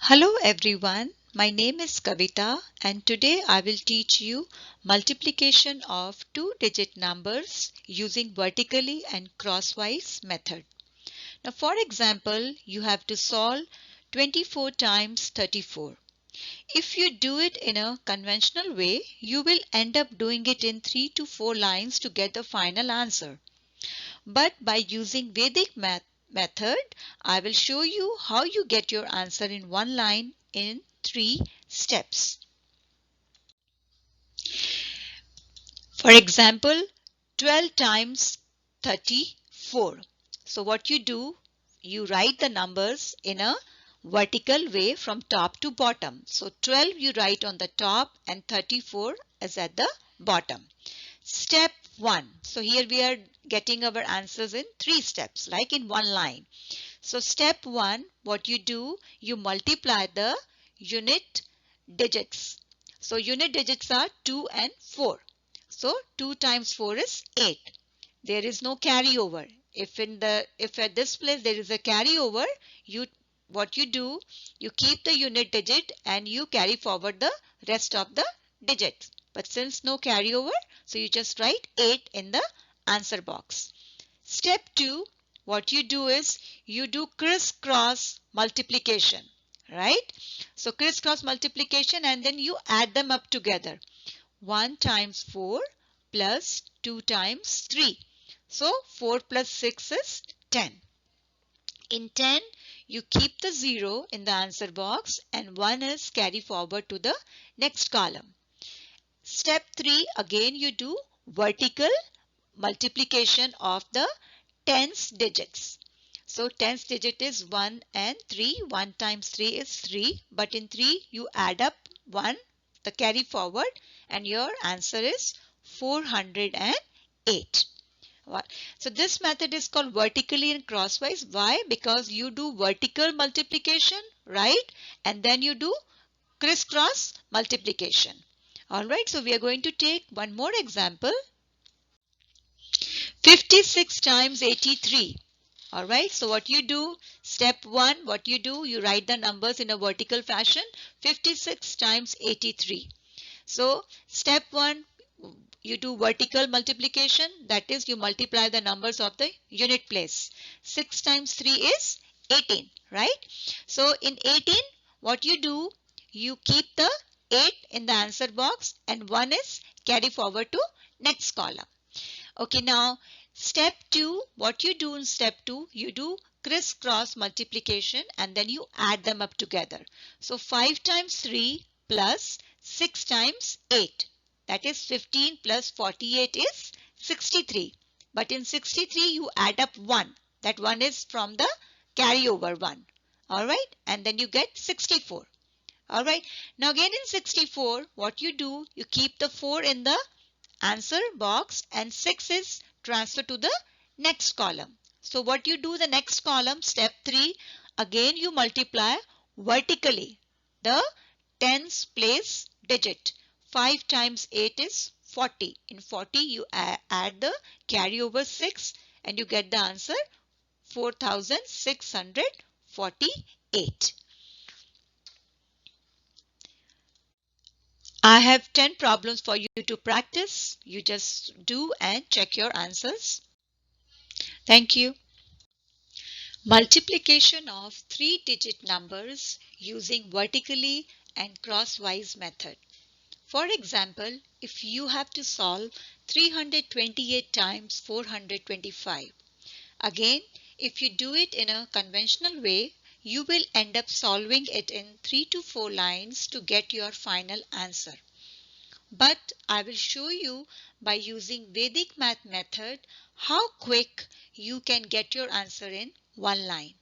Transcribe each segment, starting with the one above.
Hello everyone, my name is Kavita and today I will teach you multiplication of two-digit numbers using vertically and crosswise method. Now for example, you have to solve 24 times 34. If you do it in a conventional way, you will end up doing it in 3 to 4 lines to get the final answer. But by using Vedic Math method, I will show you how you get your answer in one line in 3 steps. For example, 12 times 34. So what you do, you write the numbers in a vertical way from top to bottom. So 12 you write on the top and 34 is at the bottom. Step 1. So here we are getting our answers in 3 steps, like in one line. So step 1, what you do, you multiply the unit digits. So unit digits are 2 and 4. So 2 times 4 is 8. There is no carryover. If at this place there is a carryover, what you do, you keep the unit digit and you carry forward the rest of the digits. But since no carryover, so you just write 8 in the answer box. Step 2, what you do is you do crisscross multiplication, right? So crisscross multiplication and then you add them up together. 1 times 4 plus 2 times 3. So 4 plus 6 is 10. In 10, you keep the 0 in the answer box and 1 is carried forward to the next column. Step 3, again you do vertical multiplication of the tens digits. So tens digit is 1 and 3. 1 times 3 is 3. But in 3 you add up 1, the carry forward, and your answer is 408. So this method is called vertically and crosswise. Why? Because you do vertical multiplication, right? And then you do crisscross multiplication. Alright, so we are going to take one more example. 56 times 83. Alright, so what you do, step 1, what you do, you write the numbers in a vertical fashion. 56 times 83. So step 1, you do vertical multiplication, that is you multiply the numbers of the unit place. 6 times 3 is 18, right? So in 18, what you do, you keep the 8 in the answer box and 1 is carry forward to next column. Okay, now step 2, what you do in step 2, you do crisscross multiplication and then you add them up together. So 5 times 3 plus 6 times 8. That is 15 plus 48 is 63. But in 63 you add up 1. That 1 is from the carryover 1. Alright, and then you get 64. Alright, now again in 64 what you do, you keep the 4 in the answer box and 6 is transferred to the next column. So what you do the next column, step 3, again you multiply vertically the tens place digit. 5 times 8 is 40. In 40 you add the carryover 6 and you get the answer 4648. I have 10 problems for you to practice. You just do and check your answers. Thank you. Multiplication of three-digit numbers using vertically and crosswise method. For example, if you have to solve 328 times 425. Again, if you do it in a conventional way, you will end up solving it in 3 to 4 lines to get your final answer. But I will show you by using Vedic Math method how quick you can get your answer in one line.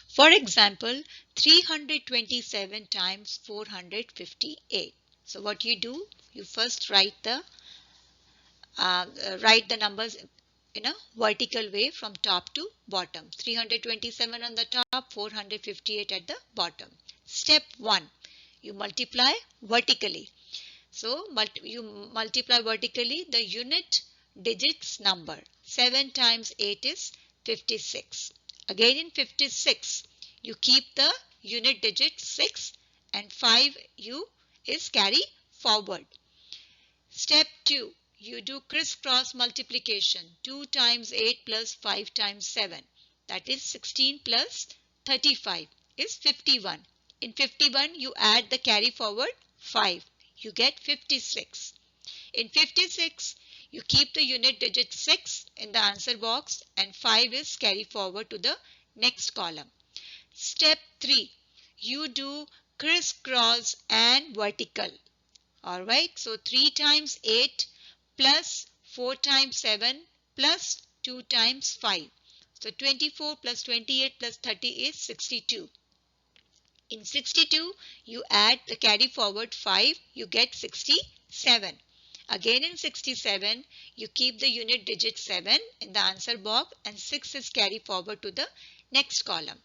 For example, 327 times 458. So what you do, you first write the numbers in a vertical way from top to bottom. 327 on the top, 458 at the bottom. Step 1, you multiply vertically. So you multiply vertically the unit digits number. 7 times 8 is 56. Again in 56, you keep the unit digit 6 and 5 you is carry forward. Step 2, you do crisscross multiplication. 2 times 8 plus 5 times 7. That is 16 plus 35 is 51. In 51, you add the carry forward 5. You get 56. In 56, you keep the unit digit 6 in the answer box and 5 is carry forward to the next column. Step 3, you do crisscross and vertical. Alright, so 3 times 8 plus 4 times 7 plus 2 times 5. So 24 plus 28 plus 30 is 62. In 62, you add the carry forward 5, you get 67. Again in 67, you keep the unit digit 7 in the answer box and 6 is carry forward to the next column.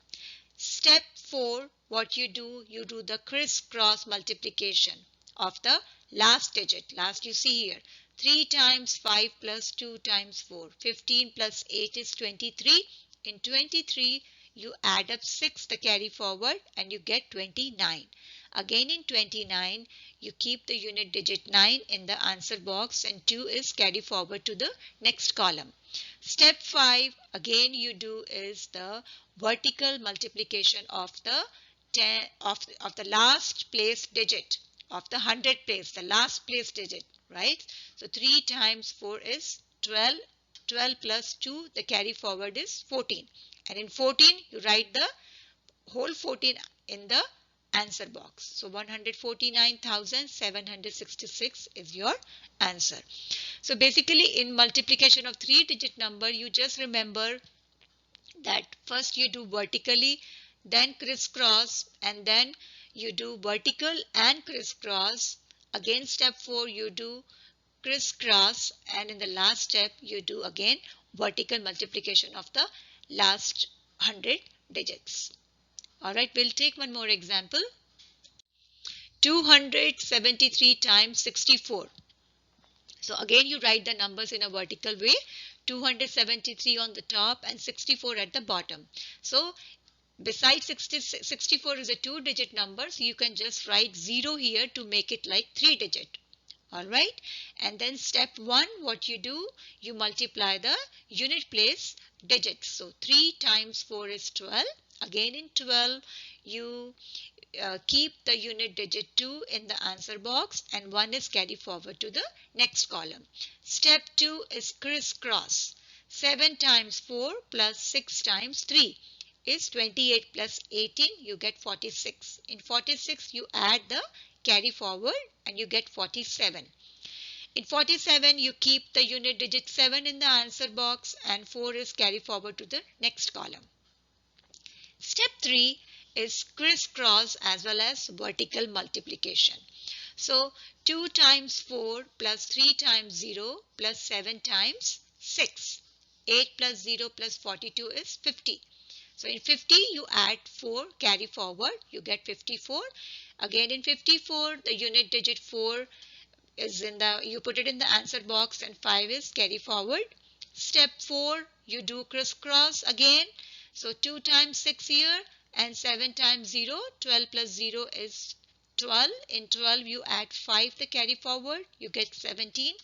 Step 4, what you do the crisscross multiplication of the last digit. Last you see here, 3 times 5 plus 2 times 4. 15 plus 8 is 23. In 23, you add up 6, the carry forward, and you get 29. Again in 29, you keep the unit digit 9 in the answer box and 2 is carry forward to the next column. Step 5, again you do is the vertical multiplication of the last place digit of the 100 place, the last place digit, right? So 3 times 4 is 12. 12 plus 2, the carry forward is 14. And in 14, you write the whole 14 in the answer box. So 149,766 is your answer. So basically in multiplication of 3-digit number, you just remember that first you do vertically, then crisscross, and then you do vertical and crisscross. Again step 4 you do crisscross, and in the last step you do again vertical multiplication of the last 100 digits. Alright, we'll take one more example. 273 times 64. So again you write the numbers in a vertical way, 273 on the top and 64 at the bottom. So besides 64 is a 2-digit number, so you can just write 0 here to make it like 3-digit. Alright, and then step 1, what you do, you multiply the unit place digits. So 3 times 4 is 12. Again in 12, you keep the unit digit 2 in the answer box and 1 is carried forward to the next column. Step 2 is crisscross. 7 times 4 plus 6 times 3 is 28 plus 18, you get 46. In 46, you add the carry forward and you get 47. In 47, you keep the unit digit 7 in the answer box and 4 is carried forward to the next column. Step 3 is crisscross as well as vertical multiplication. So 2 times 4 plus 3 times 0 plus 7 times 6. 8 plus 0 plus 42 is 50. So in 50 you add 4, carry forward, you get 54. Again in 54 the unit digit 4 is you put it in the answer box and 5 is carry forward. Step 4 you do crisscross again. So 2 times 6 here and 7 times 0, 12 plus 0 is 12. In 12 you add 5 the carry forward, you get 17.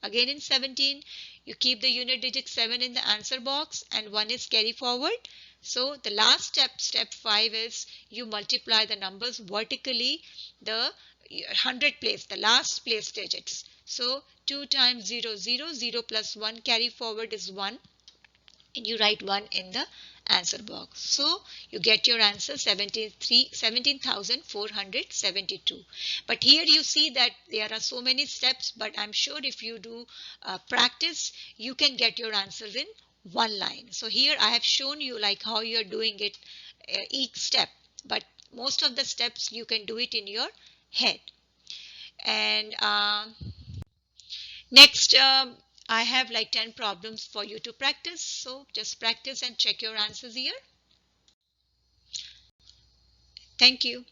Again in 17 you keep the unit digit 7 in the answer box and 1 is carry forward. So the last step, step 5 is you multiply the numbers vertically, the 100 place, the last place digits. So 2 times 0, 0, 0 plus 1 carry forward is 1 and you write 1 in the answer box. So you get your answer 17,472. But here you see that there are so many steps, but I'm sure if you do practice, you can get your answers in one line. So here I have shown you like how you're doing it each step, but most of the steps you can do it in your head. And next I have like 10 problems for you to practice. So just practice and check your answers here. Thank you.